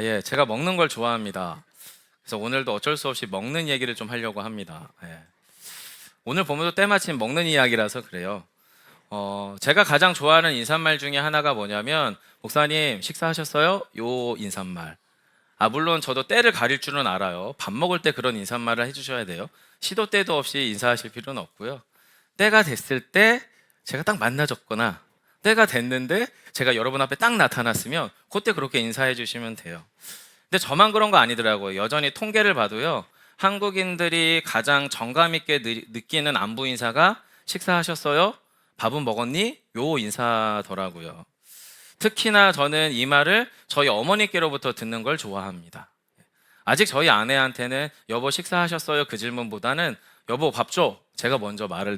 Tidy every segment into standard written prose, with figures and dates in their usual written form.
예. 제가 먹는 걸 좋아합니다. 그래서 오늘도 어쩔 수 없이 먹는 얘기를 좀 하려고 합니다. 예. 오늘 보면도 때마침 먹는 이야기라서 그래요. 제가 가장 좋아하는 인사말 중에 하나가 뭐냐면, 목사님, 식사하셨어요? 요 인사말. 물론 저도 때를 가릴 줄은 알아요. 밥 먹을 때 그런 인사말을 해주셔야 돼요. 시도 때도 없이 인사하실 필요는 없고요. 때가 됐을 때 제가 딱 만나졌거나, 때가 됐는데 제가 여러분 앞에 딱 나타났으면 그때 그렇게 인사해 주시면 돼요. 근데 저만 그런 거 아니더라고요. 여전히 통계를 봐도요, 한국인들이 가장 정감 있게 느끼는 안부 인사가 식사하셨어요? 밥은 먹었니? 요 인사더라고요. 특히나 저는 이 말을 저희 어머니께로부터 듣는 걸 좋아합니다. 아직 저희 아내한테는 여보 식사하셨어요? 그 질문보다는 여보 밥 줘. 제가 먼저 말을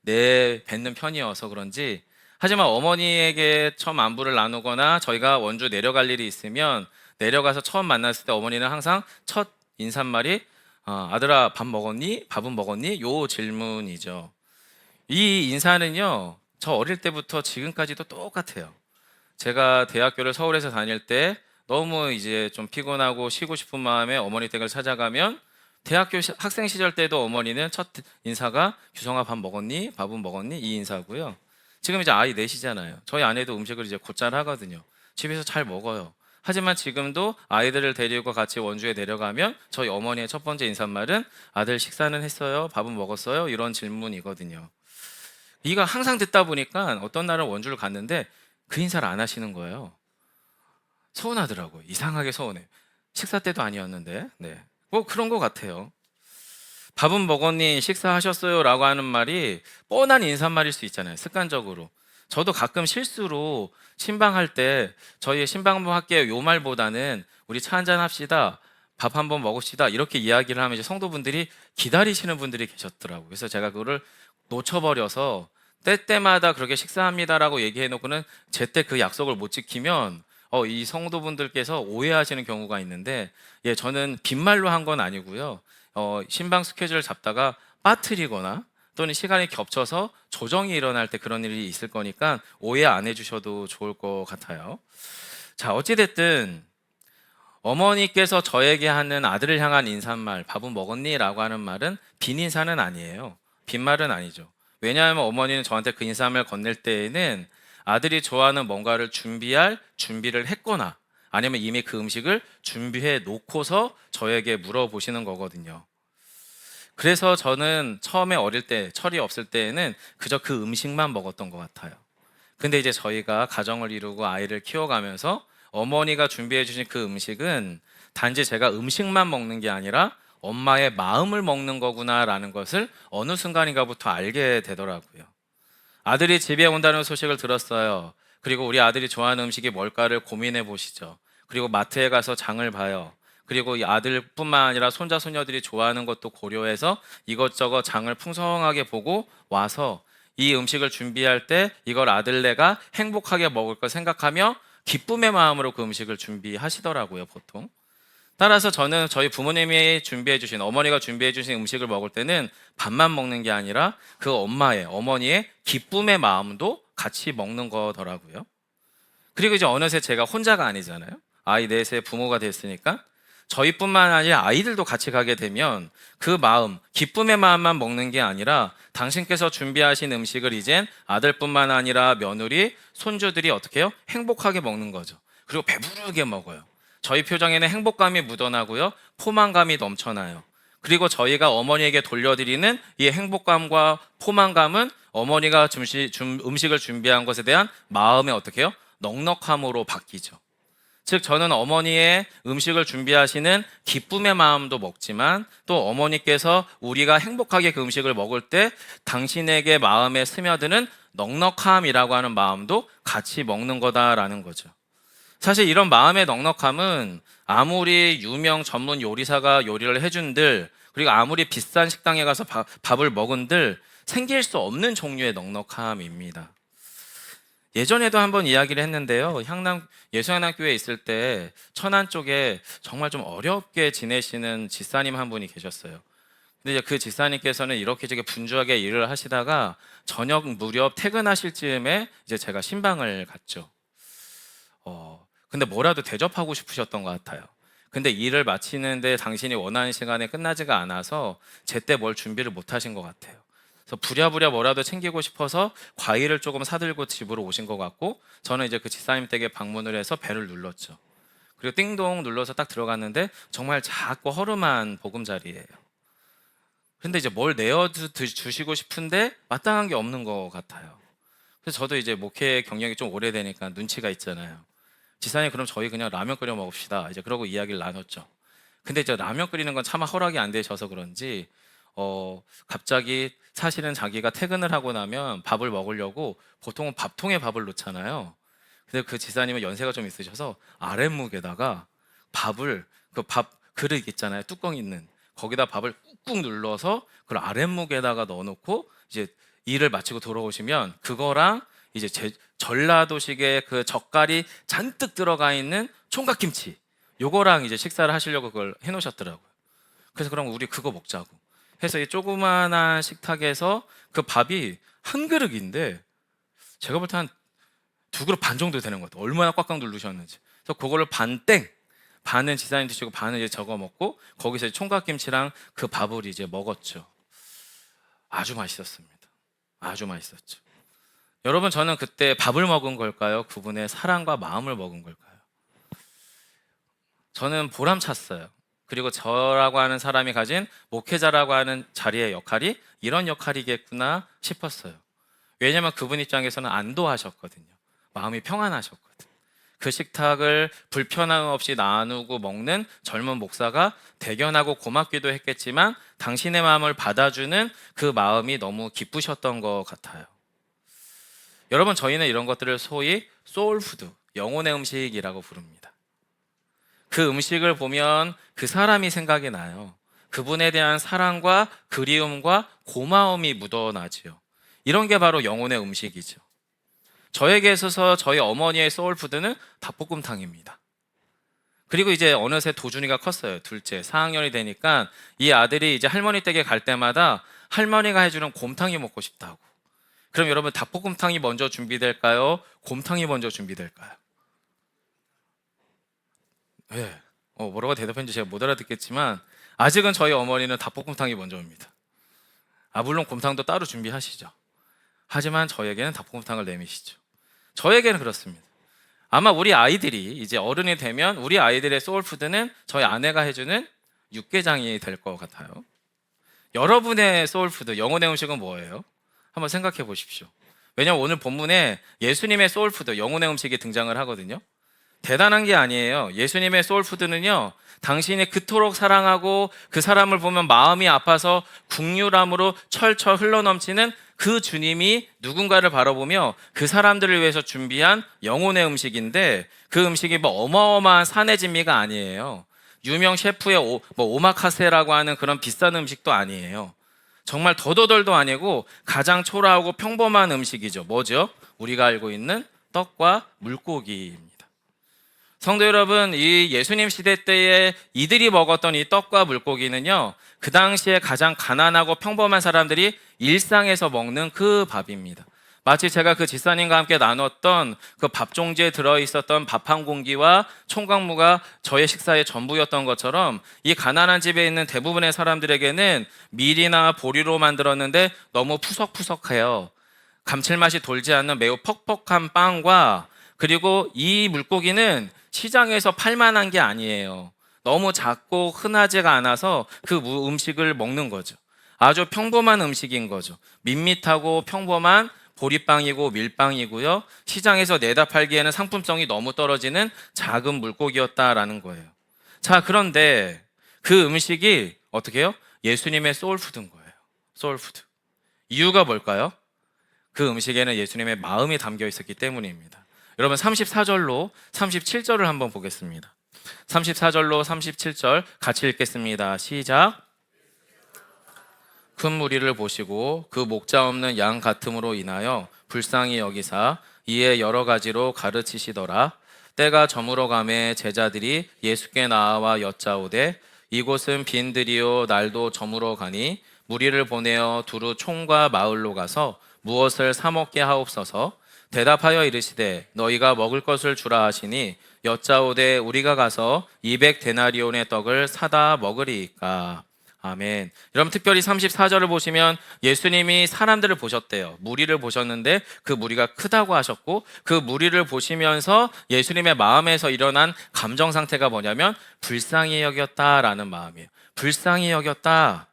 내뱉는 편이어서 그런지. 하지만 어머니에게 처음 안부를 나누거나 저희가 원주 내려갈 일이 있으면 내려가서 처음 만났을 때 어머니는 항상 첫 인사말이 아들아 밥 먹었니? 밥은 먹었니? 요 질문이죠. 이 인사는요, 저 어릴 때부터 지금까지도 똑같아요. 제가 대학교를 서울에서 다닐 때 너무 이제 좀 피곤하고 쉬고 싶은 마음에 어머니 댁을 찾아가면, 학생 시절 때도 어머니는 첫 인사가 규성아 밥 먹었니? 밥은 먹었니? 이 인사고요. 지금 이제 아이 넷이잖아요. 저희 아내도 음식을 이제 곧잘 하거든요. 집에서 잘 먹어요. 하지만 지금도 아이들을 데리고 같이 원주에 내려가면 저희 어머니의 첫 번째 인사말은 아들 식사는 했어요? 밥은 먹었어요? 이런 질문이거든요. 이거 항상 듣다 보니까 어떤 날은 원주를 갔는데 그 인사를 안 하시는 거예요. 서운하더라고요. 이상하게 서운해. 식사 때도 아니었는데. 네. 뭐 그런 것 같아요. 밥은 먹었니? 식사하셨어요? 라고 하는 말이 뻔한 인사말일 수 있잖아요. 습관적으로. 저도 가끔 실수로 신방할 때 저희 신방부 학교에 요 말보다는 우리 차 한잔 합시다. 밥 한번 먹읍시다. 이렇게 이야기를 하면 이제 성도분들이 기다리시는 분들이 계셨더라고요. 그래서 제가 그거를 놓쳐버려서 때때마다 그렇게 식사합니다라고 얘기해 놓고는 제때 그 약속을 못 지키면 이 성도분들께서 오해하시는 경우가 있는데, 저는 빈말로 한 건 아니고요. 신방 스케줄을 잡다가 빠뜨리거나 또는 시간이 겹쳐서 조정이 일어날 때 그런 일이 있을 거니까 오해 안 해주셔도 좋을 것 같아요. 자, 어찌됐든 어머니께서 저에게 하는 아들을 향한 인사말, 밥은 먹었니? 라고 하는 말은 빈 인사는 아니에요. 빈말은 아니죠. 왜냐하면 어머니는 저한테 그 인사말을 건넬 때에는 아들이 좋아하는 뭔가를 준비할 준비를 했거나 아니면 이미 그 음식을 준비해 놓고서 저에게 물어보시는 거거든요. 그래서 저는 처음에 어릴 때, 철이 없을 때에는 그저 그 음식만 먹었던 것 같아요. 근데 이제 저희가 가정을 이루고 아이를 키워가면서 어머니가 준비해 주신 그 음식은 단지 제가 음식만 먹는 게 아니라 엄마의 마음을 먹는 거구나라는 것을 어느 순간인가부터 알게 되더라고요. 아들이 집에 온다는 소식을 들었어요. 그리고 우리 아들이 좋아하는 음식이 뭘까를 고민해 보시죠. 그리고 마트에 가서 장을 봐요. 그리고 이 아들뿐만 아니라 손자, 손녀들이 좋아하는 것도 고려해서 이것저것 장을 풍성하게 보고 와서 이 음식을 준비할 때 이걸 아들네가 행복하게 먹을 걸 생각하며 기쁨의 마음으로 그 음식을 준비하시더라고요, 보통. 따라서 저는 저희 부모님이 준비해 주신, 어머니가 준비해 주신 음식을 먹을 때는 밥만 먹는 게 아니라 그 어머니의 기쁨의 마음도 같이 먹는 거더라고요. 그리고 이제 어느새 제가 혼자가 아니잖아요. 아이 넷의 부모가 됐으니까 저희뿐만 아니라 아이들도 같이 가게 되면 그 마음, 기쁨의 마음만 먹는 게 아니라 당신께서 준비하신 음식을 이젠 아들뿐만 아니라 며느리, 손주들이 어떻게 해요? 행복하게 먹는 거죠. 그리고 배부르게 먹어요. 저희 표정에는 행복감이 묻어나고요. 포만감이 넘쳐나요. 그리고 저희가 어머니에게 돌려드리는 이 행복감과 포만감은 어머니가 음식을 준비한 것에 대한 마음에 어떻게 해요? 넉넉함으로 바뀌죠. 즉 저는 어머니의 음식을 준비하시는 기쁨의 마음도 먹지만 또 어머니께서 우리가 행복하게 그 음식을 먹을 때 당신에게 마음에 스며드는 넉넉함이라고 하는 마음도 같이 먹는 거다라는 거죠. 사실 이런 마음의 넉넉함은 아무리 유명 전문 요리사가 요리를 해준들, 그리고 아무리 비싼 식당에 가서 밥을 먹은들 생길 수 없는 종류의 넉넉함입니다. 예전에도 한번 이야기를 했는데요. 예수양남교회에 있을 때 천안 쪽에 정말 좀 어렵게 지내시는 집사님 한 분이 계셨어요. 근데 이제 그 집사님께서는 이렇게 저렇게 분주하게 일을 하시다가 저녁 무렵 퇴근하실 즈음에 이제 제가 신방을 갔죠. 근데 뭐라도 대접하고 싶으셨던 것 같아요. 근데 일을 마치는데 당신이 원하는 시간에 끝나지가 않아서 제때 뭘 준비를 못 하신 것 같아요. 그래서 부랴부랴 뭐라도 챙기고 싶어서 과일을 조금 사들고 집으로 오신 것 같고, 저는 이제 그 집사님 댁에 방문을 해서 벨을 눌렀죠. 그리고 띵동 눌러서 딱 들어갔는데 정말 작고 허름한 보금자리예요. 근데 이제 뭘 내어 주시고 싶은데 마땅한 게 없는 것 같아요. 그래서 저도 이제 목회 경력이 좀 오래되니까 눈치가 있잖아요. 지사님, 그럼 저희 그냥 라면 끓여 먹읍시다. 이제 그러고 이야기를 나눴죠. 근데 이제 라면 끓이는 건 차마 허락이 안 되셔서 그런지 갑자기 사실은 자기가 퇴근을 하고 나면 밥을 먹으려고 보통은 밥통에 밥을 놓잖아요. 근데 그 지사님은 연세가 좀 있으셔서 아랫목에다가 밥을, 그 밥 그릇 있잖아요, 뚜껑 있는, 거기다 밥을 꾹꾹 눌러서 그걸 아랫목에다가 넣어놓고 이제 일을 마치고 돌아오시면 그거랑 이제 전라도식의 그 젓갈이 잔뜩 들어가 있는 총각김치, 요거랑 이제 식사를 하시려고 그걸 해놓으셨더라고요. 그래서 그럼 우리 그거 먹자고 해서 이 조그만한 식탁에서 그 밥이 한 그릇인데 제가 볼 때 한 두 그릇 반 정도 되는 것 같아요. 얼마나 꽉꽉 누르셨는지. 그래서 그거를 반은 지사님 드시고 반은 이제 저거 먹고 거기서 총각김치랑 그 밥을 이제 먹었죠. 아주 맛있었습니다. 아주 맛있었죠. 여러분, 저는 그때 밥을 먹은 걸까요? 그분의 사랑과 마음을 먹은 걸까요? 저는 보람찼어요. 그리고 저라고 하는 사람이 가진 목회자라고 하는 자리의 역할이 이런 역할이겠구나 싶었어요. 왜냐하면 그분 입장에서는 안도하셨거든요. 마음이 평안하셨거든요. 그 식탁을 불편함 없이 나누고 먹는 젊은 목사가 대견하고 고맙기도 했겠지만 당신의 마음을 받아주는 그 마음이 너무 기쁘셨던 것 같아요. 여러분, 저희는 이런 것들을 소위 소울푸드, 영혼의 음식이라고 부릅니다. 그 음식을 보면 그 사람이 생각이 나요. 그분에 대한 사랑과 그리움과 고마움이 묻어나지요. 이런 게 바로 영혼의 음식이죠. 저에게 있어서 저희 어머니의 소울푸드는 닭볶음탕입니다. 그리고 이제 어느새 도준이가 컸어요. 둘째, 4학년이 되니까 이 아들이 이제 할머니 댁에 갈 때마다 할머니가 해주는 곰탕이 먹고 싶다고. 그럼 여러분, 닭볶음탕이 먼저 준비될까요? 곰탕이 먼저 준비될까요? 네. 뭐라고 대답했는지 제가 못 알아듣겠지만 아직은 저희 어머니는 닭볶음탕이 먼저입니다. 물론 곰탕도 따로 준비하시죠. 하지만 저에게는 닭볶음탕을 내미시죠. 저에게는 그렇습니다. 아마 우리 아이들이 이제 어른이 되면 우리 아이들의 소울푸드는 저희 아내가 해주는 육개장이 될 것 같아요. 여러분의 소울푸드, 영혼의 음식은 뭐예요? 한번 생각해 보십시오. 왜냐하면 오늘 본문에 예수님의 소울푸드, 영혼의 음식이 등장을 하거든요. 대단한 게 아니에요. 예수님의 소울푸드는요, 당신이 그토록 사랑하고 그 사람을 보면 마음이 아파서 국률함으로 철철 흘러넘치는 그 주님이 누군가를 바라보며 그 사람들을 위해서 준비한 영혼의 음식인데, 그 음식이 뭐 어마어마한 산의 진미가 아니에요. 유명 셰프의 오마카세라고 하는 그런 비싼 음식도 아니에요. 정말 더더덜도 아니고 가장 초라하고 평범한 음식이죠. 뭐죠? 우리가 알고 있는 떡과 물고기입니다. 성도 여러분, 이 예수님 시대 때에 이들이 먹었던 이 떡과 물고기는요, 그 당시에 가장 가난하고 평범한 사람들이 일상에서 먹는 그 밥입니다. 마치 제가 그 집사님과 함께 나눴던 그 밥 종지에 들어있었던 밥 한 공기와 총각무가 저의 식사의 전부였던 것처럼 이 가난한 집에 있는 대부분의 사람들에게는 밀이나 보리로 만들었는데 너무 푸석푸석해요. 감칠맛이 돌지 않는 매우 퍽퍽한 빵과, 그리고 이 물고기는 시장에서 팔만한 게 아니에요. 너무 작고 흔하지가 않아서 그 음식을 먹는 거죠. 아주 평범한 음식인 거죠. 밋밋하고 평범한 보리빵이고 밀빵이고요. 시장에서 내다 팔기에는 상품성이 너무 떨어지는 작은 물고기였다라는 거예요. 자, 그런데 그 음식이 어떻게 해요? 예수님의 소울푸드인 거예요. 소울푸드. 이유가 뭘까요? 그 음식에는 예수님의 마음이 담겨 있었기 때문입니다. 여러분, 34절로 37절을 한번 보겠습니다. 34절로 37절 같이 읽겠습니다. 시작. 큰 무리를 보시고 그 목자 없는 양 같음으로 인하여 불쌍히 여기사 이에 여러 가지로 가르치시더라. 때가 저물어 가매 제자들이 예수께 나와 여짜오되 이곳은 빈들이요 날도 저물어 가니 무리를 보내어 두루 촌과 마을로 가서 무엇을 사 먹게 하옵소서. 대답하여 이르시되 너희가 먹을 것을 주라 하시니 여짜오되 우리가 가서 200데나리온의 떡을 사다 먹으리이까. 아멘. 여러분 특별히 34절을 보시면 예수님이 사람들을 보셨대요. 무리를 보셨는데 그 무리가 크다고 하셨고, 그 무리를 보시면서 예수님의 마음에서 일어난 감정 상태가 뭐냐면 불쌍히 여겼다라는 마음이에요. 불쌍히 여겼다.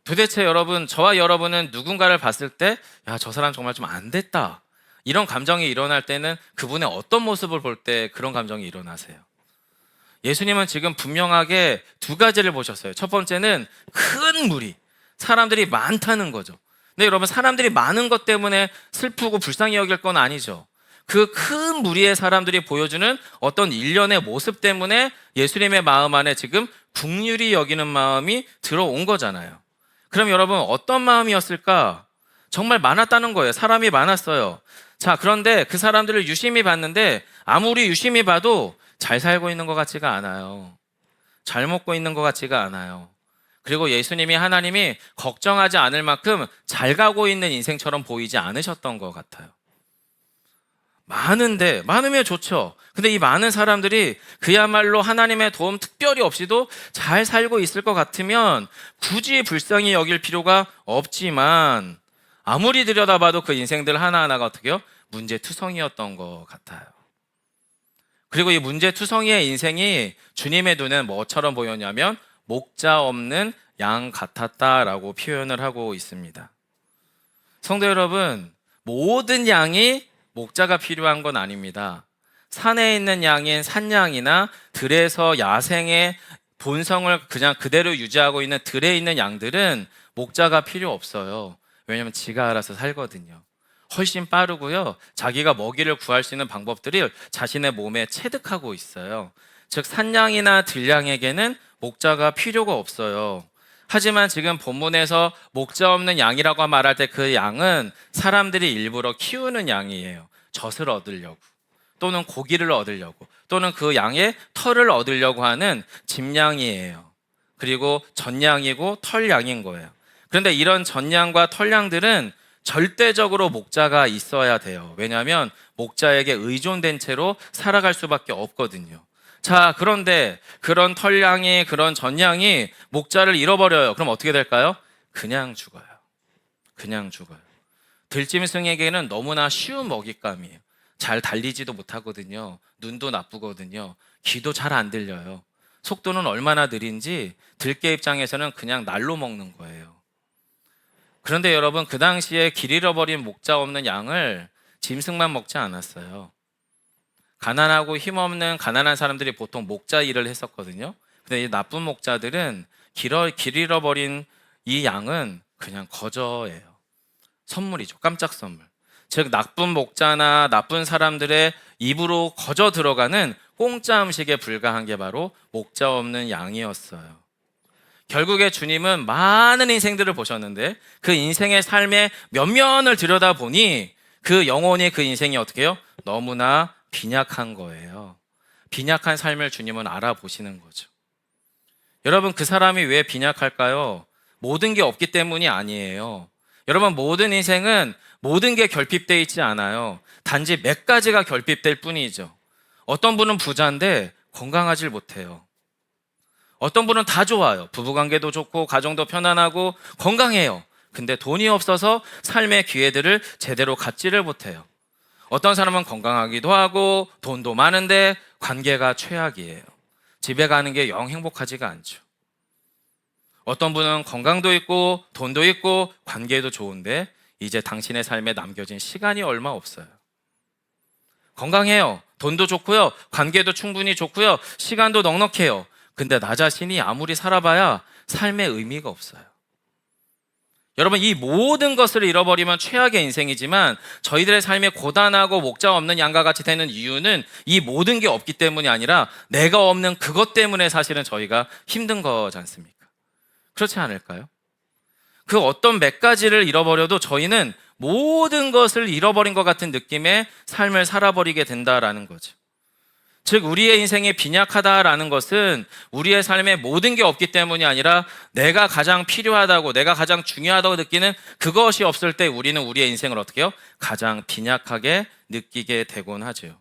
도대체 여러분, 저와 여러분은 누군가를 봤을 때 야, 저 사람 정말 좀 안 됐다, 이런 감정이 일어날 때는 그분의 어떤 모습을 볼 때 그런 감정이 일어나세요? 예수님은 지금 분명하게 두 가지를 보셨어요. 첫 번째는 큰 무리, 사람들이 많다는 거죠. 근데 여러분, 사람들이 많은 것 때문에 슬프고 불쌍히 여길 건 아니죠. 그 큰 무리의 사람들이 보여주는 어떤 일련의 모습 때문에 예수님의 마음 안에 지금 긍휼히 여기는 마음이 들어온 거잖아요. 그럼 여러분, 어떤 마음이었을까? 정말 많았다는 거예요. 사람이 많았어요. 자, 그런데 그 사람들을 유심히 봤는데 아무리 유심히 봐도 잘 살고 있는 것 같지가 않아요. 잘 먹고 있는 것 같지가 않아요. 그리고 예수님이, 하나님이 걱정하지 않을 만큼 잘 가고 있는 인생처럼 보이지 않으셨던 것 같아요. 많은데, 많으면 좋죠. 근데 이 많은 사람들이 그야말로 하나님의 도움 특별히 없이도 잘 살고 있을 것 같으면 굳이 불쌍히 여길 필요가 없지만, 아무리 들여다봐도 그 인생들 하나하나가 어떻게요? 문제투성이였던 것 같아요. 그리고 이 문제투성이의 인생이 주님의 눈엔 뭐처럼 보였냐면 목자 없는 양 같았다라고 표현을 하고 있습니다. 성도 여러분, 모든 양이 목자가 필요한 건 아닙니다. 산에 있는 양인 산양이나 들에서 야생의 본성을 그냥 그대로 유지하고 있는 들에 있는 양들은 목자가 필요 없어요. 왜냐하면 지가 알아서 살거든요. 훨씬 빠르고요. 자기가 먹이를 구할 수 있는 방법들을 자신의 몸에 체득하고 있어요. 즉 산양이나 들양에게는 목자가 필요가 없어요. 하지만 지금 본문에서 목자 없는 양이라고 말할 때 그 양은 사람들이 일부러 키우는 양이에요. 젖을 얻으려고, 또는 고기를 얻으려고, 또는 그 양의 털을 얻으려고 하는 집양이에요. 그리고 전양이고 털양인 거예요. 그런데 이런 전양과 털양들은 절대적으로 목자가 있어야 돼요. 왜냐하면 목자에게 의존된 채로 살아갈 수밖에 없거든요. 자, 그런데 그런 털양이, 그런 전양이 목자를 잃어버려요. 그럼 어떻게 될까요? 그냥 죽어요. 그냥 죽어요. 들짐승에게는 너무나 쉬운 먹잇감이에요. 잘 달리지도 못하거든요. 눈도 나쁘거든요. 귀도 잘 안 들려요. 속도는 얼마나 느린지 들개 입장에서는 그냥 날로 먹는 거예요. 그런데 여러분, 그 당시에 길 잃어버린 목자 없는 양을 짐승만 먹지 않았어요. 가난하고 힘없는 가난한 사람들이 보통 목자 일을 했었거든요. 근데 이 나쁜 목자들은 길 잃어버린 이 양은 그냥 거저예요. 선물이죠. 깜짝 선물. 즉 나쁜 목자나 나쁜 사람들의 입으로 거저 들어가는 공짜 음식에 불과한 게 바로 목자 없는 양이었어요. 결국에 주님은 많은 인생들을 보셨는데 그 인생의 삶의 면면을 들여다보니 그 영혼이, 그 인생이 어떻게 해요? 너무나 빈약한 거예요. 빈약한 삶을 주님은 알아보시는 거죠. 여러분, 그 사람이 왜 빈약할까요? 모든 게 없기 때문이 아니에요. 여러분, 모든 인생은 모든 게 결핍되어 있지 않아요. 단지 몇 가지가 결핍될 뿐이죠. 어떤 분은 부자인데 건강하질 못해요. 어떤 분은 다 좋아요. 부부관계도 좋고 가정도 편안하고 건강해요. 근데 돈이 없어서 삶의 기회들을 제대로 갖지를 못해요. 어떤 사람은 건강하기도 하고 돈도 많은데 관계가 최악이에요. 집에 가는 게 영 행복하지가 않죠. 어떤 분은 건강도 있고 돈도 있고 관계도 좋은데 이제 당신의 삶에 남겨진 시간이 얼마 없어요. 건강해요. 돈도 좋고요. 관계도 충분히 좋고요. 시간도 넉넉해요. 근데 나 자신이 아무리 살아봐야 삶의 의미가 없어요. 여러분, 이 모든 것을 잃어버리면 최악의 인생이지만 저희들의 삶이 고단하고 목자 없는 양과 같이 되는 이유는 이 모든 게 없기 때문이 아니라 내가 없는 그것 때문에 사실은 저희가 힘든 거지 않습니까? 그렇지 않을까요? 그 어떤 몇 가지를 잃어버려도 저희는 모든 것을 잃어버린 것 같은 느낌의 삶을 살아버리게 된다라는 거죠. 즉 우리의 인생이 빈약하다라는 것은 우리의 삶에 모든 게 없기 때문이 아니라 내가 가장 필요하다고, 내가 가장 중요하다고 느끼는 그것이 없을 때 우리는 우리의 인생을 어떻게 해요? 가장 빈약하게 느끼게 되곤 하죠.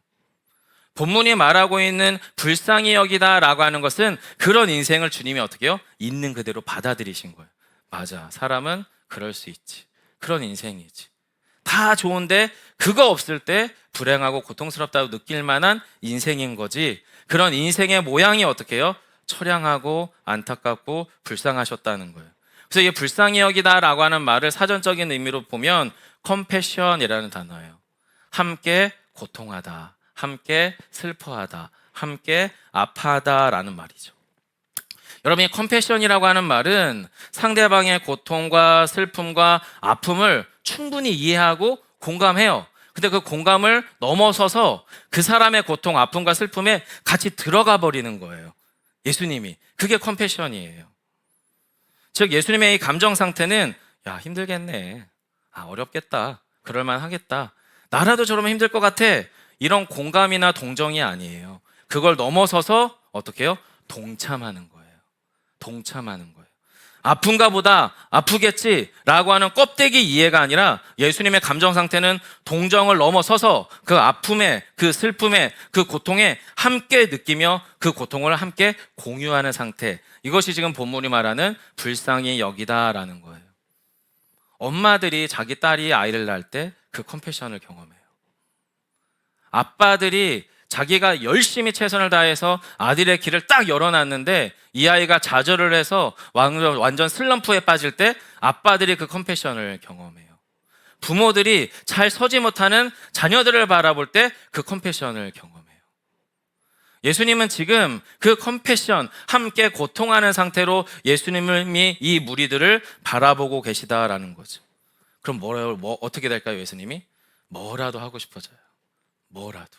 본문이 말하고 있는 불쌍히 여기다라고 하는 것은 그런 인생을 주님이 어떻게 해요? 있는 그대로 받아들이신 거예요. 맞아, 사람은 그럴 수 있지. 그런 인생이지. 다 좋은데 그거 없을 때 불행하고 고통스럽다고 느낄 만한 인생인 거지. 그런 인생의 모양이 어떻게 해요? 처량하고 안타깝고 불쌍하셨다는 거예요. 그래서 이 불쌍히 여기다라고 하는 말을 사전적인 의미로 보면 컴패션이라는 단어예요. 함께 고통하다, 함께 슬퍼하다, 함께 아파하다라는 말이죠. 여러분, 이 컴패션이라고 하는 말은 상대방의 고통과 슬픔과 아픔을 충분히 이해하고 공감해요. 근데 그 공감을 넘어서서 그 사람의 고통, 아픔과 슬픔에 같이 들어가 버리는 거예요. 예수님이. 그게 컴패션이에요. 즉 예수님의 이 감정 상태는 야, 힘들겠네. 아, 어렵겠다. 그럴만 하겠다. 나라도 저러면 힘들 것 같아. 이런 공감이나 동정이 아니에요. 그걸 넘어서서 어떻게 해요? 동참하는 거예요. 동참하는 거예요. 아픈가 보다, 아프겠지라고 하는 껍데기 이해가 아니라 예수님의 감정 상태는 동정을 넘어서서 그 아픔에, 그 슬픔에, 그 고통에 함께 느끼며 그 고통을 함께 공유하는 상태. 이것이 지금 본문이 말하는 불쌍히 여기다라는 거예요. 엄마들이 자기 딸이 아이를 낳을 때 그 컴패션을 경험해요. 아빠들이 자기가 열심히 최선을 다해서 아들의 길을 딱 열어놨는데 이 아이가 좌절을 해서 완전 슬럼프에 빠질 때 아빠들이 그 컴패션을 경험해요. 부모들이 잘 서지 못하는 자녀들을 바라볼 때 그 컴패션을 경험해요. 예수님은 지금 그 컴패션, 함께 고통하는 상태로 예수님이 이 무리들을 바라보고 계시다라는 거죠. 그럼 어떻게 될까요, 예수님이? 뭐라도 하고 싶어져요. 뭐라도.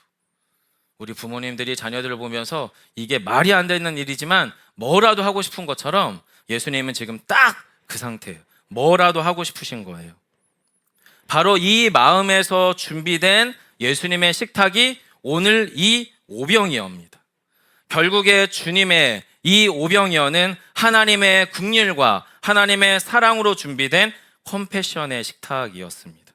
우리 부모님들이 자녀들을 보면서 이게 말이 안 되는 일이지만 뭐라도 하고 싶은 것처럼 예수님은 지금 딱 그 상태예요. 뭐라도 하고 싶으신 거예요. 바로 이 마음에서 준비된 예수님의 식탁이 오늘 이 오병이어입니다. 결국에 주님의 이 오병이어는 하나님의 긍휼과 하나님의 사랑으로 준비된 컴패션의 식탁이었습니다.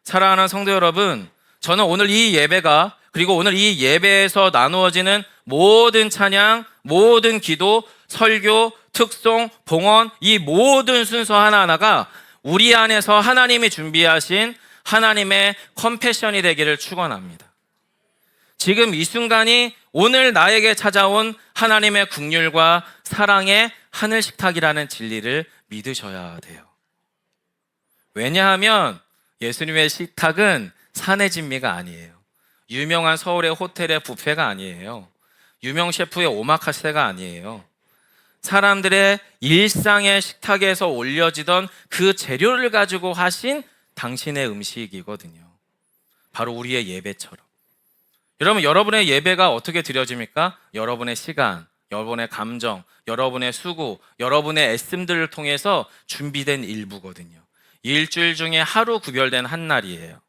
사랑하는 성도 여러분, 저는 오늘 이 예배가, 그리고 오늘 이 예배에서 나누어지는 모든 찬양, 모든 기도, 설교, 특송, 봉헌, 이 모든 순서 하나하나가 우리 안에서 하나님이 준비하신 하나님의 컴패션이 되기를 축원합니다. 지금 이 순간이 오늘 나에게 찾아온 하나님의 긍휼과 사랑의 하늘 식탁이라는 진리를 믿으셔야 돼요. 왜냐하면 예수님의 식탁은 산의 진미가 아니에요. 유명한 서울의 호텔의 뷔페가 아니에요. 유명 셰프의 오마카세가 아니에요. 사람들의 일상의 식탁에서 올려지던 그 재료를 가지고 하신 당신의 음식이거든요. 바로 우리의 예배처럼. 여러분, 여러분의 예배가 어떻게 드려집니까? 여러분의 시간, 여러분의 감정, 여러분의 수고, 여러분의 애씀들을 통해서 준비된 일부거든요. 일주일 중에 하루 구별된 한 날이에요.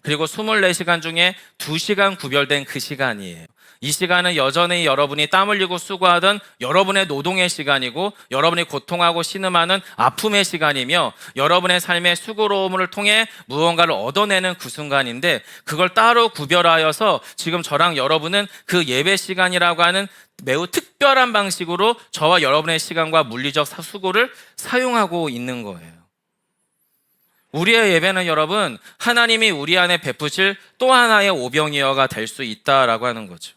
그리고 24시간 중에 2시간 구별된 그 시간이에요. 이 시간은 여전히 여러분이 땀 흘리고 수고하던 여러분의 노동의 시간이고, 여러분이 고통하고 신음하는 아픔의 시간이며, 여러분의 삶의 수고로움을 통해 무언가를 얻어내는 그 순간인데, 그걸 따로 구별하여서 지금 저랑 여러분은 그 예배 시간이라고 하는 매우 특별한 방식으로 저와 여러분의 시간과 물리적 수고를 사용하고 있는 거예요. 우리의 예배는 여러분, 하나님이 우리 안에 베푸실 또 하나의 오병이어가 될 수 있다라고 하는 거죠.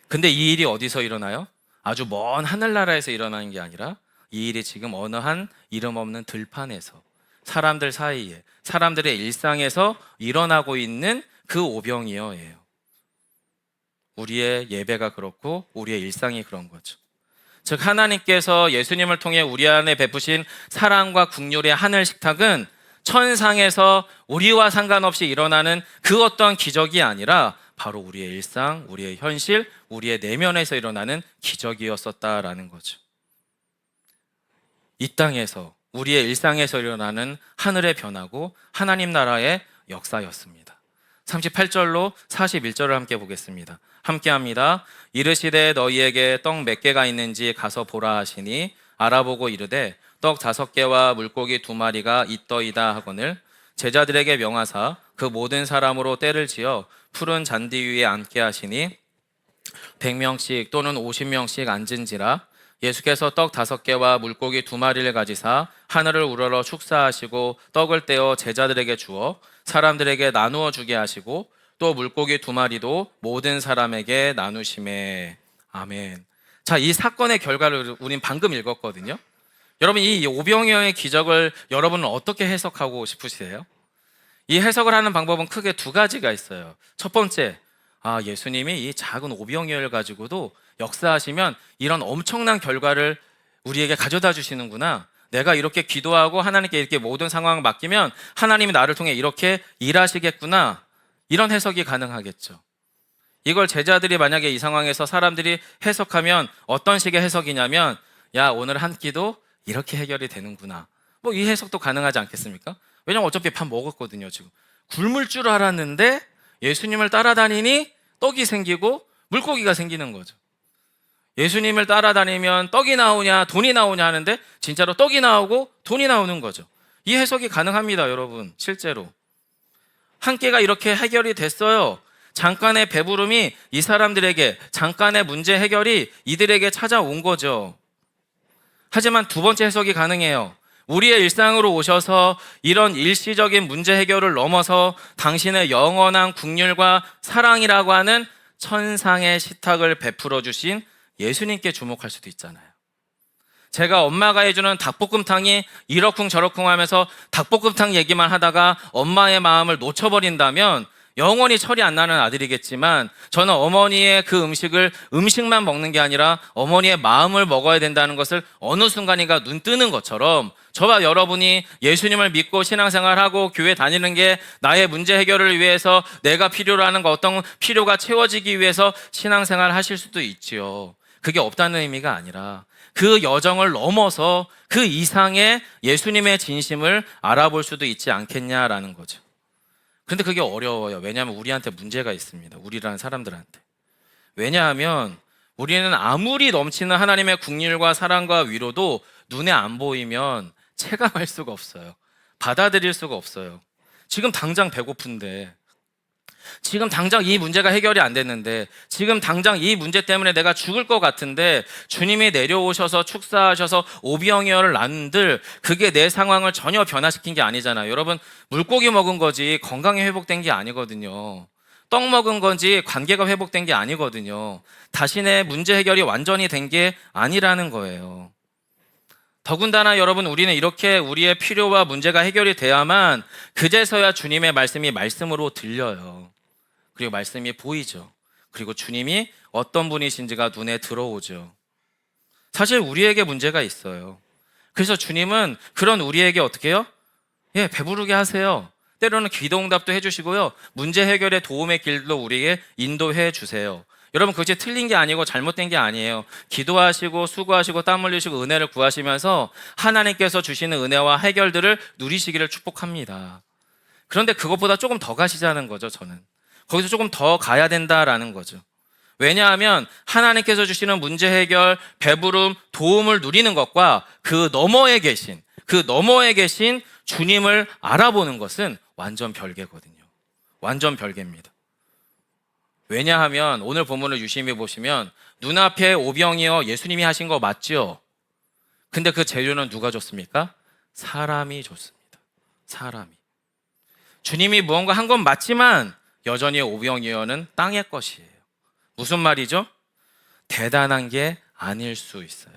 근데 이 일이 어디서 일어나요? 아주 먼 하늘나라에서 일어나는 게 아니라 이 일이 지금 어느 한 이름 없는 들판에서, 사람들 사이에, 사람들의 일상에서 일어나고 있는 그 오병이어예요. 우리의 예배가 그렇고 우리의 일상이 그런 거죠. 즉 하나님께서 예수님을 통해 우리 안에 베푸신 사랑과 긍휼의 하늘 식탁은 천상에서 우리와 상관없이 일어나는 그 어떤 기적이 아니라 바로 우리의 일상, 우리의 현실, 우리의 내면에서 일어나는 기적이었었다라는 거죠. 이 땅에서, 우리의 일상에서 일어나는 하늘의 변화고 하나님 나라의 역사였습니다. 38절로 41절을 함께 보겠습니다. 함께 합니다. 이르시되 너희에게 떡 몇 개가 있는지 가서 보라 하시니 알아보고 이르되 떡 5개와 물고기 2마리가 있더이다 하거늘 제자들에게 명하사 그 모든 사람으로 때를 지어 푸른 잔디 위에 앉게 하시니 100명씩 또는 50명씩 앉은지라. 예수께서 떡 5개와 물고기 2마리를 가지사 하늘을 우러러 축사하시고 떡을 떼어 제자들에게 주어 사람들에게 나누어 주게 하시고 또 물고기 2마리도 모든 사람에게 나누심에. 아멘. 자, 이 사건의 결과를 우린 방금 읽었거든요. 여러분, 이 오병이어의 기적을 여러분은 어떻게 해석하고 싶으세요? 이 해석을 하는 방법은 크게 2가지가 있어요. 첫 번째, 예수님이 이 작은 오병이어를 가지고도 역사하시면 이런 엄청난 결과를 우리에게 가져다 주시는구나. 내가 이렇게 기도하고 하나님께 이렇게 모든 상황을 맡기면 하나님이 나를 통해 이렇게 일하시겠구나. 이런 해석이 가능하겠죠. 이걸 제자들이 만약에 이 상황에서 사람들이 해석하면 어떤 식의 해석이냐면, 야, 오늘 한 끼도 이렇게 해결이 되는구나. 뭐 이 해석도 가능하지 않겠습니까? 왜냐면 어차피 밥 먹었거든요, 지금. 굶을 줄 알았는데 예수님을 따라다니니 떡이 생기고 물고기가 생기는 거죠. 예수님을 따라다니면 떡이 나오냐 돈이 나오냐 하는데 진짜로 떡이 나오고 돈이 나오는 거죠. 이 해석이 가능합니다, 여러분. 실제로 한 끼가 이렇게 해결이 됐어요. 잠깐의 배부름이 이 사람들에게, 잠깐의 문제 해결이 이들에게 찾아온 거죠. 하지만 2번째 해석이 가능해요. 우리의 일상으로 오셔서 이런 일시적인 문제 해결을 넘어서 당신의 영원한 긍휼과 사랑이라고 하는 천상의 식탁을 베풀어 주신 예수님께 주목할 수도 있잖아요. 제가 엄마가 해주는 닭볶음탕이 이러쿵 저러쿵 하면서 닭볶음탕 얘기만 하다가 엄마의 마음을 놓쳐버린다면 영원히 철이 안 나는 아들이겠지만, 저는 어머니의 그 음식만 먹는 게 아니라 어머니의 마음을 먹어야 된다는 것을 어느 순간인가 눈 뜨는 것처럼, 저와 여러분이 예수님을 믿고 신앙생활하고 교회 다니는 게 나의 문제 해결을 위해서, 내가 필요로 하는 어떤 필요가 채워지기 위해서 신앙생활 하실 수도 있지요. 그게 없다는 의미가 아니라 그 여정을 넘어서 그 이상의 예수님의 진심을 알아볼 수도 있지 않겠냐라는 거죠. 근데 그게 어려워요. 왜냐하면 우리한테 문제가 있습니다. 우리라는 사람들한테. 왜냐하면 우리는 아무리 넘치는 하나님의 긍휼과 사랑과 위로도 눈에 안 보이면 체감할 수가 없어요. 받아들일 수가 없어요. 지금 당장 배고픈데, 지금 당장 이 문제가 해결이 안 됐는데, 지금 당장 이 문제 때문에 내가 죽을 것 같은데 주님이 내려오셔서 축사하셔서 오병이어를 낳는들 그게 내 상황을 전혀 변화시킨 게 아니잖아요. 여러분, 물고기 먹은 거지 건강이 회복된 게 아니거든요. 떡 먹은 건지 관계가 회복된 게 아니거든요. 자신의 문제 해결이 완전히 된 게 아니라는 거예요. 더군다나 여러분, 우리는 이렇게 우리의 필요와 문제가 해결이 돼야만 그제서야 주님의 말씀이 말씀으로 들려요. 그리고 말씀이 보이죠. 그리고 주님이 어떤 분이신지가 눈에 들어오죠. 사실 우리에게 문제가 있어요. 그래서 주님은 그런 우리에게 어떻게 해요? 배부르게 하세요. 때로는 기도응답도 해주시고요, 문제 해결의 도움의 길도 우리에게 인도해 주세요. 여러분, 그것이 틀린 게 아니고 잘못된 게 아니에요. 기도하시고 수고하시고 땀 흘리시고 은혜를 구하시면서 하나님께서 주시는 은혜와 해결들을 누리시기를 축복합니다. 그런데 그것보다 조금 더 가시자는 거죠. 저는 거기서 조금 더 가야 된다라는 거죠. 왜냐하면 하나님께서 주시는 문제 해결, 배부름, 도움을 누리는 것과 그 너머에 계신 주님을 알아보는 것은 완전 별개거든요. 완전 별개입니다. 왜냐하면 오늘 본문을 유심히 보시면 눈앞에 오병이어 예수님이 하신 거 맞죠? 근데 그 재료는 누가 줬습니까? 사람이 줬습니다. 사람이. 주님이 무언가 한 건 맞지만 여전히 오병이어는 땅의 것이에요. 무슨 말이죠? 대단한 게 아닐 수 있어요.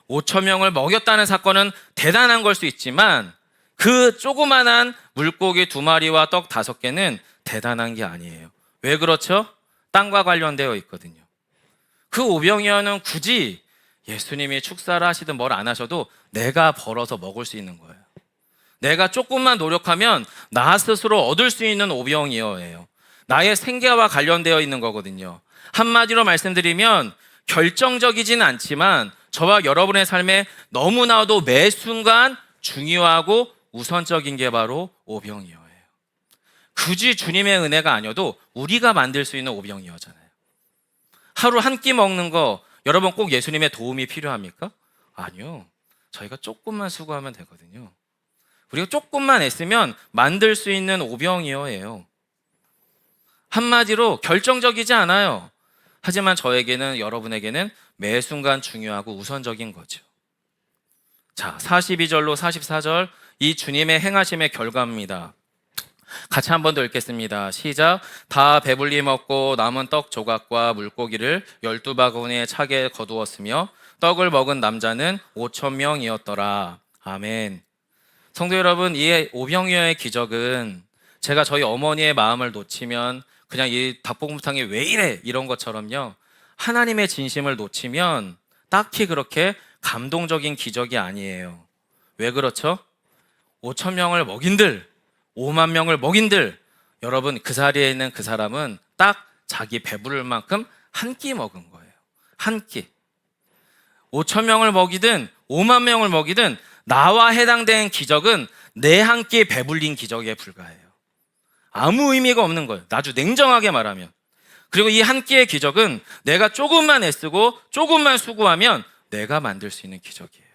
5,000명을 먹였다는 사건은 대단한 걸 수 있지만 그 조그만한 물고기 2마리와 떡 5개는 대단한 게 아니에요. 왜 그렇죠? 땅과 관련되어 있거든요. 그 오병이어는 굳이 예수님이 축사를 하시든 뭘 안 하셔도 내가 벌어서 먹을 수 있는 거예요. 내가 조금만 노력하면 나 스스로 얻을 수 있는 오병이어예요. 나의 생계와 관련되어 있는 거거든요. 한마디로 말씀드리면 결정적이지는 않지만 저와 여러분의 삶에 너무나도 매 순간 중요하고 우선적인 게 바로 오병이어예요. 굳이 주님의 은혜가 아니어도 우리가 만들 수 있는 오병이어잖아요. 하루 한 끼 먹는 거 여러분 꼭 예수님의 도움이 필요합니까? 아니요. 저희가 조금만 수고하면 되거든요. 우리가 조금만 애쓰면 만들 수 있는 오병이어예요. 한마디로 결정적이지 않아요. 하지만 저에게는, 여러분에게는 매 순간 중요하고 우선적인 거죠. 자, 42절로 44절, 이 주님의 행하심의 결과입니다. 같이 한 번 더 읽겠습니다. 시작. 다 배불리 먹고 남은 떡 조각과 물고기를 12바구니에 차게 거두었으며 떡을 먹은 남자는 5,000명이었더라. 아멘. 성도 여러분, 이 오병이어의 기적은 제가 저희 어머니의 마음을 놓치면 그냥 이 닭볶음탕이 왜 이래 이런 것처럼요, 하나님의 진심을 놓치면 딱히 그렇게 감동적인 기적이 아니에요. 왜 그렇죠? 5,000명을 먹인들, 5만 명을 먹인들, 여러분 그 자리에 있는 그 사람은 딱 자기 배부를 만큼 한 끼 먹은 거예요. 한 끼. 5,000명을 먹이든 5만 명을 먹이든 나와 해당된 기적은 내 한 끼 배불린 기적에 불과해요. 아무 의미가 없는 거예요. 아주 냉정하게 말하면. 그리고 이 한 끼의 기적은 내가 조금만 애쓰고 조금만 수고하면 내가 만들 수 있는 기적이에요.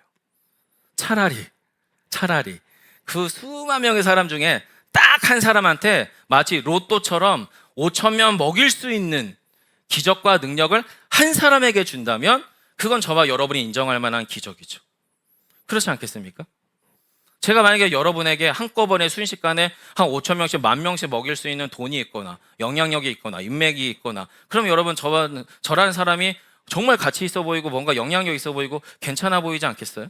차라리 그 수만 명의 사람 중에 딱 한 사람한테 마치 로또처럼 5,000명 먹일 수 있는 기적과 능력을 한 사람에게 준다면 그건 저와 여러분이 인정할 만한 기적이죠. 그렇지 않겠습니까? 제가 만약에 여러분에게 한꺼번에 순식간에 한 5,000명씩, 10,000명씩 먹일 수 있는 돈이 있거나 영향력이 있거나 인맥이 있거나, 그럼 여러분 저라는 사람이 정말 가치 있어 보이고 뭔가 영향력 있어 보이고 괜찮아 보이지 않겠어요?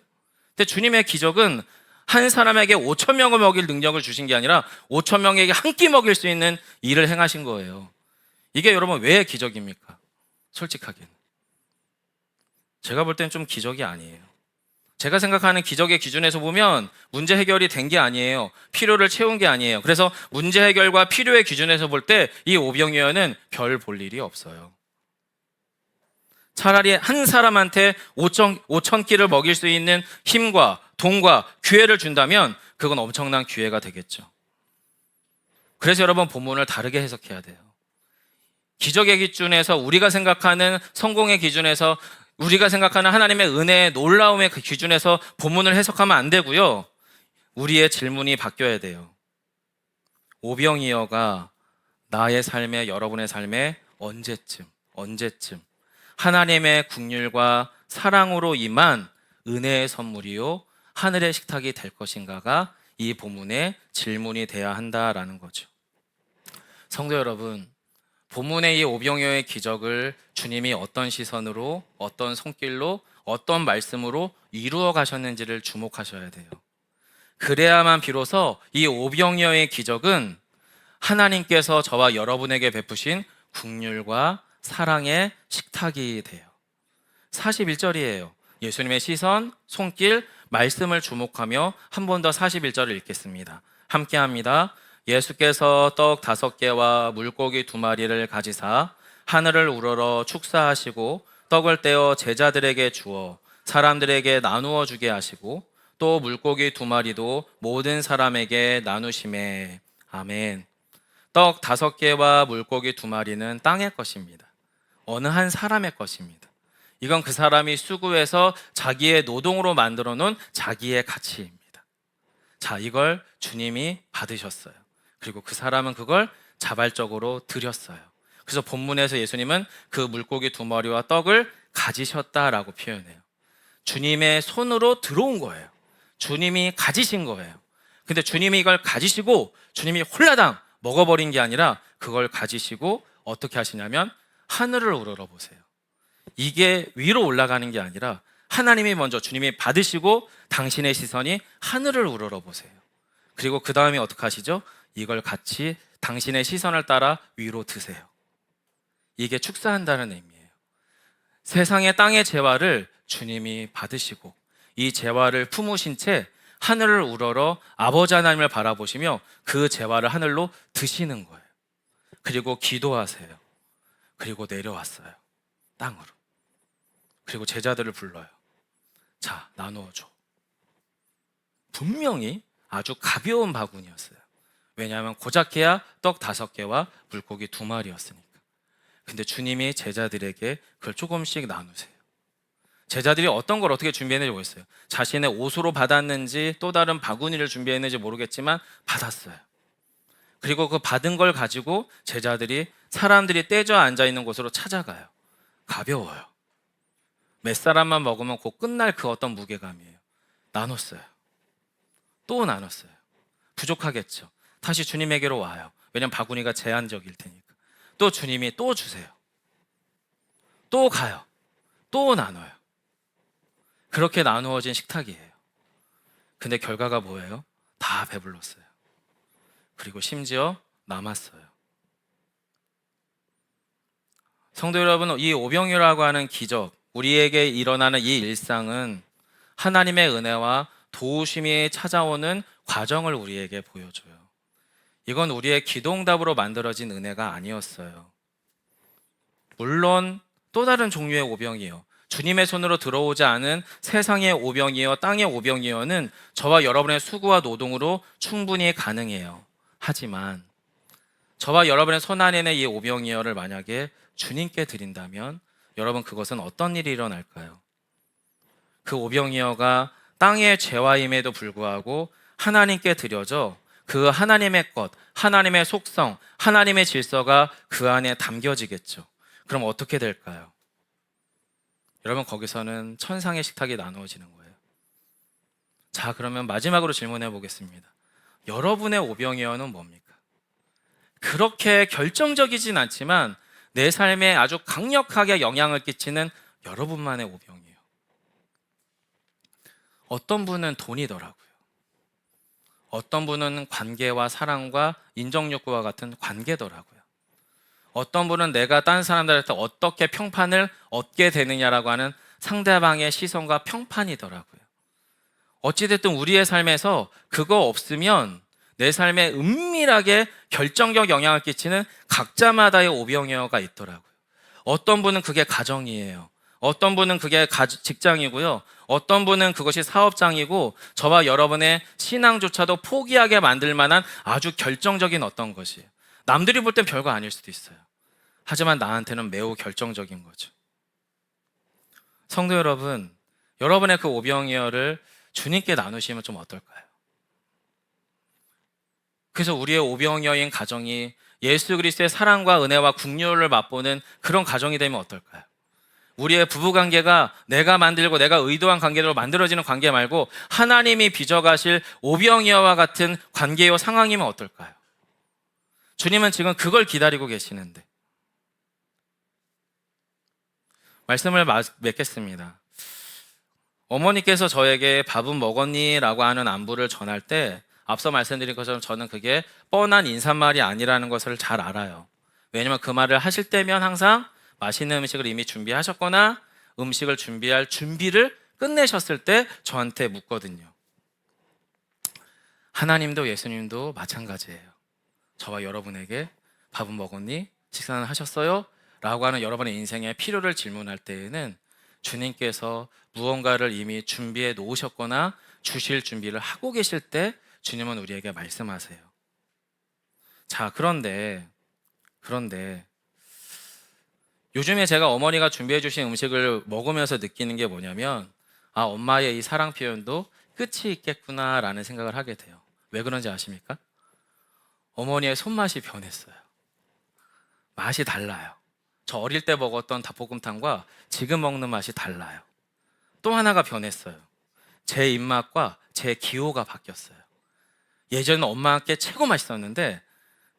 근데 주님의 기적은 한 사람에게 5,000명을 먹일 능력을 주신 게 아니라 5,000명에게 한 끼 먹일 수 있는 일을 행하신 거예요. 이게 여러분 왜 기적입니까? 솔직하게는 제가 볼 땐 좀 기적이 아니에요. 제가 생각하는 기적의 기준에서 보면 문제 해결이 된 게 아니에요. 필요를 채운 게 아니에요. 그래서 문제 해결과 필요의 기준에서 볼 때 이 오병이어는 별 볼 일이 없어요. 차라리 한 사람한테 5천 끼를 먹일 수 있는 힘과 돈과 기회를 준다면 그건 엄청난 기회가 되겠죠. 그래서 여러분 본문을 다르게 해석해야 돼요. 기적의 기준에서, 우리가 생각하는 성공의 기준에서, 우리가 생각하는 하나님의 은혜의 놀라움의 그 기준에서 본문을 해석하면 안 되고요. 우리의 질문이 바뀌어야 돼요. 오병이어가 나의 삶에, 여러분의 삶에 언제쯤 하나님의 긍휼과 사랑으로 임한 은혜의 선물이요 하늘의 식탁이 될 것인가가 이 본문의 질문이 돼야 한다라는 거죠. 성도 여러분, 본문의 이 오병이어의 기적을 주님이 어떤 시선으로, 어떤 손길로, 어떤 말씀으로 이루어 가셨는지를 주목하셔야 돼요. 그래야만 비로소 이 오병이어의 기적은 하나님께서 저와 여러분에게 베푸신 긍휼과 사랑의 식탁이 돼요. 41절이에요. 예수님의 시선, 손길, 말씀을 주목하며 한 번 더 41절을 읽겠습니다. 함께 합니다. 예수께서 떡 5개와 물고기 2마리를 가지사 하늘을 우러러 축사하시고 떡을 떼어 제자들에게 주어 사람들에게 나누어 주게 하시고 또 물고기 2마리도 모든 사람에게 나누시매. 아멘. 떡 5개와 물고기 2마리는 땅의 것입니다. 어느 한 사람의 것입니다. 이건 그 사람이 수고해서 자기의 노동으로 만들어 놓은 자기의 가치입니다. 자, 이걸 주님이 받으셨어요. 그리고 그 사람은 그걸 자발적으로 드렸어요. 그래서 본문에서 예수님은 그 물고기 2마리와 떡을 가지셨다라고 표현해요. 주님의 손으로 들어온 거예요. 주님이 가지신 거예요. 근데 주님이 이걸 가지시고 주님이 홀라당 먹어버린 게 아니라 그걸 가지시고 어떻게 하시냐면 하늘을 우러러보세요. 이게 위로 올라가는 게 아니라 하나님이 먼저, 주님이 받으시고 당신의 시선이 하늘을 우러러보세요. 그리고 그 다음에 어떻게 하시죠? 이걸 같이 당신의 시선을 따라 위로 드세요. 이게 축사한다는 의미예요. 세상의 땅의 재화를 주님이 받으시고 이 재화를 품으신 채 하늘을 우러러 아버지 하나님을 바라보시며 그 재화를 하늘로 드시는 거예요. 그리고 기도하세요. 그리고 내려왔어요. 땅으로. 그리고 제자들을 불러요. 자, 나누어줘. 분명히 아주 가벼운 바구니였어요. 왜냐하면 고작해야 떡 5개와 물고기 2마리였으니까. 근데 주님이 제자들에게 그걸 조금씩 나누세요. 제자들이 어떤 걸 어떻게 준비했는지 모르겠어요. 자신의 옷으로 받았는지 또 다른 바구니를 준비했는지 모르겠지만 받았어요. 그리고 그 받은 걸 가지고 제자들이 사람들이 떼져 앉아있는 곳으로 찾아가요. 가벼워요. 몇 사람만 먹으면 곧 끝날 그 어떤 무게감이에요. 나눴어요. 또 나눴어요. 부족하겠죠. 다시 주님에게로 와요. 왜냐면 바구니가 제한적일 테니까. 또 주님이 또 주세요. 또 가요. 또 나눠요. 그렇게 나누어진 식탁이에요. 근데 결과가 뭐예요? 다 배불렀어요. 그리고 심지어 남았어요. 성도 여러분, 이 오병이라고 하는 기적, 우리에게 일어나는 이 일상은 하나님의 은혜와 도우심이 찾아오는 과정을 우리에게 보여줘요. 이건 우리의 기도응답으로 만들어진 은혜가 아니었어요. 물론 또 다른 종류의 오병이요, 주님의 손으로 들어오지 않은 세상의 오병이요, 땅의 오병이요는 저와 여러분의 수고와 노동으로 충분히 가능해요. 하지만 저와 여러분의 손 안에는 이 오병이어를 만약에 주님께 드린다면 여러분, 그것은 어떤 일이 일어날까요? 그 오병이어가 땅의 죄와임에도 불구하고 하나님께 드려져 그 하나님의 것, 하나님의 속성, 하나님의 질서가 그 안에 담겨지겠죠. 그럼 어떻게 될까요? 여러분, 거기서는 천상의 식탁이 나누어지는 거예요. 자, 그러면 마지막으로 질문해 보겠습니다. 여러분의 오병이어는 뭡니까? 그렇게 결정적이진 않지만 내 삶에 아주 강력하게 영향을 끼치는 여러분만의 오병이에요. 어떤 분은 돈이더라고요. 어떤 분은 관계와 사랑과 인정욕구와 같은 관계더라고요. 어떤 분은 내가 딴 사람들한테 어떻게 평판을 얻게 되느냐라고 하는 상대방의 시선과 평판이더라고요. 어찌됐든 우리의 삶에서 그거 없으면 내 삶에 은밀하게 결정적 영향을 끼치는 각자마다의 오병이어가 있더라고요. 어떤 분은 그게 가정이에요. 어떤 분은 그게 직장이고요. 어떤 분은 그것이 사업장이고 저와 여러분의 신앙조차도 포기하게 만들 만한 아주 결정적인 어떤 것이에요. 남들이 볼 땐 별거 아닐 수도 있어요. 하지만 나한테는 매우 결정적인 거죠. 성도 여러분, 여러분의 그 오병이어를 주님께 나누시면 좀 어떨까요? 그래서 우리의 오병이어인 가정이 예수 그리스도의 사랑과 은혜와 긍휼을 맛보는 그런 가정이 되면 어떨까요? 우리의 부부관계가 내가 만들고 내가 의도한 관계로 만들어지는 관계 말고 하나님이 빚어가실 오병이어와 같은 관계와 상황이면 어떨까요? 주님은 지금 그걸 기다리고 계시는데. 말씀을 맺겠습니다. 어머니께서 저에게 밥은 먹었니? 라고 하는 안부를 전할 때 앞서 말씀드린 것처럼 저는 그게 뻔한 인사말이 아니라는 것을 잘 알아요. 왜냐하면 그 말을 하실 때면 항상 맛있는 음식을 이미 준비하셨거나 음식을 준비할 준비를 끝내셨을 때 저한테 묻거든요. 하나님도 예수님도 마찬가지예요. 저와 여러분에게 밥은 먹었니? 식사는 하셨어요? 라고 하는 여러분의 인생의 필요를 질문할 때에는 주님께서 무언가를 이미 준비해 놓으셨거나 주실 준비를 하고 계실 때 주님은 우리에게 말씀하세요. 자, 그런데 요즘에 제가 어머니가 준비해 주신 음식을 먹으면서 느끼는 게 뭐냐면, 아, 엄마의 이 사랑 표현도 끝이 있겠구나 라는 생각을 하게 돼요. 왜 그런지 아십니까? 어머니의 손맛이 변했어요. 맛이 달라요. 저 어릴 때 먹었던 닭볶음탕과 지금 먹는 맛이 달라요. 또 하나가 변했어요. 제 입맛과 제 기호가 바뀌었어요. 예전에 엄마께 최고 맛있었는데,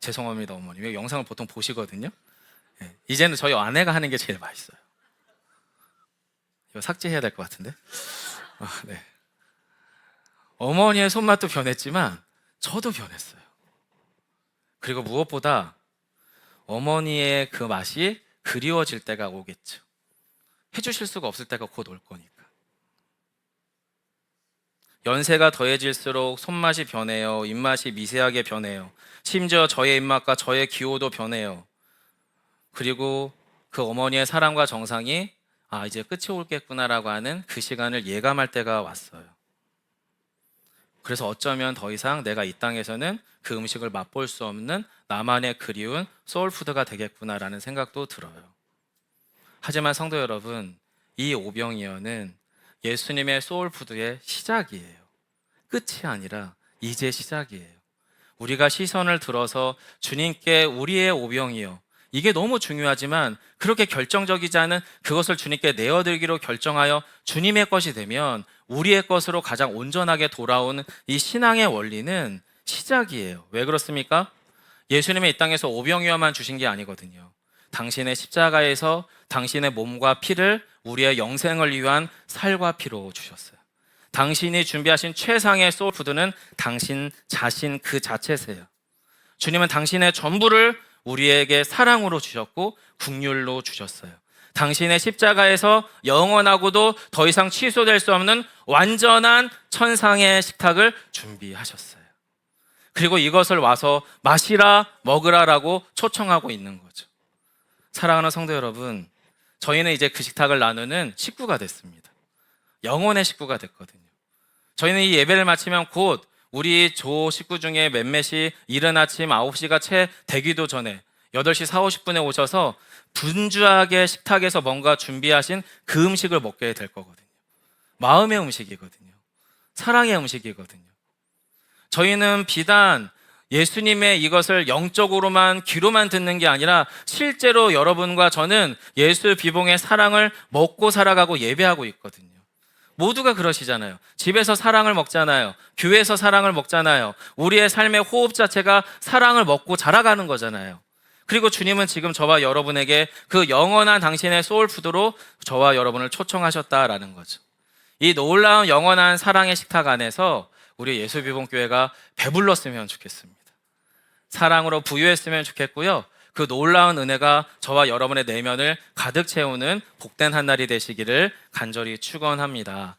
죄송합니다 어머니, 영상을 보통 보시거든요. 이제는 저희 아내가 하는 게 제일 맛있어요. 이거 삭제해야 될 것 같은데. 네. 어머니의 손맛도 변했지만 저도 변했어요. 그리고 무엇보다 어머니의 그 맛이 그리워질 때가 오겠죠. 해주실 수가 없을 때가 곧 올 거니까. 연세가 더해질수록 손맛이 변해요. 입맛이 미세하게 변해요. 심지어 저의 입맛과 저의 기호도 변해요. 그리고 그 어머니의 사랑과 정성이 이제 끝이 오겠구나라고 하는 그 시간을 예감할 때가 왔어요. 그래서 어쩌면 더 이상 내가 이 땅에서는 그 음식을 맛볼 수 없는 나만의 그리운 소울푸드가 되겠구나라는 생각도 들어요. 하지만 성도 여러분, 이 오병이어는 예수님의 소울푸드의 시작이에요. 끝이 아니라 이제 시작이에요. 우리가 시선을 들어서 주님께 우리의 오병이어, 이게 너무 중요하지만 그렇게 결정적이지 않은 그것을 주님께 내어드리기로 결정하여 주님의 것이 되면 우리의 것으로 가장 온전하게 돌아오는 이 신앙의 원리는 시작이에요. 왜 그렇습니까? 예수님의 이 땅에서 오병이어만 주신 게 아니거든요. 당신의 십자가에서 당신의 몸과 피를 우리의 영생을 위한 살과 피로 주셨어요. 당신이 준비하신 최상의 소울푸드는 당신 자신 그 자체세요. 주님은 당신의 전부를 우리에게 사랑으로 주셨고 긍휼로 주셨어요. 당신의 십자가에서 영원하고도 더 이상 취소될 수 없는 완전한 천상의 식탁을 준비하셨어요. 그리고 이것을 와서 마시라 먹으라라고 초청하고 있는 거죠. 사랑하는 성도 여러분, 저희는 이제 그 식탁을 나누는 식구가 됐습니다. 영혼의 식구가 됐거든요. 저희는 이 예배를 마치면 곧 우리 조 식구 중에 몇몇이 이른 아침 9시가 채 되기도 전에 8시 40분에 오셔서 분주하게 식탁에서 뭔가 준비하신 그 음식을 먹게 될 거거든요. 마음의 음식이거든요. 사랑의 음식이거든요. 저희는 비단 예수님의 이것을 영적으로만 귀로만 듣는 게 아니라 실제로 여러분과 저는 예수 비봉의 사랑을 먹고 살아가고 예배하고 있거든요. 모두가 그러시잖아요. 집에서 사랑을 먹잖아요. 교회에서 사랑을 먹잖아요. 우리의 삶의 호흡 자체가 사랑을 먹고 자라가는 거잖아요. 그리고 주님은 지금 저와 여러분에게 그 영원한 당신의 소울푸드로 저와 여러분을 초청하셨다라는 거죠. 이 놀라운 영원한 사랑의 식탁 안에서 우리 예수비봉교회가 배불렀으면 좋겠습니다. 사랑으로 부유했으면 좋겠고요. 그 놀라운 은혜가 저와 여러분의 내면을 가득 채우는 복된 한 날이 되시기를 간절히 축원합니다.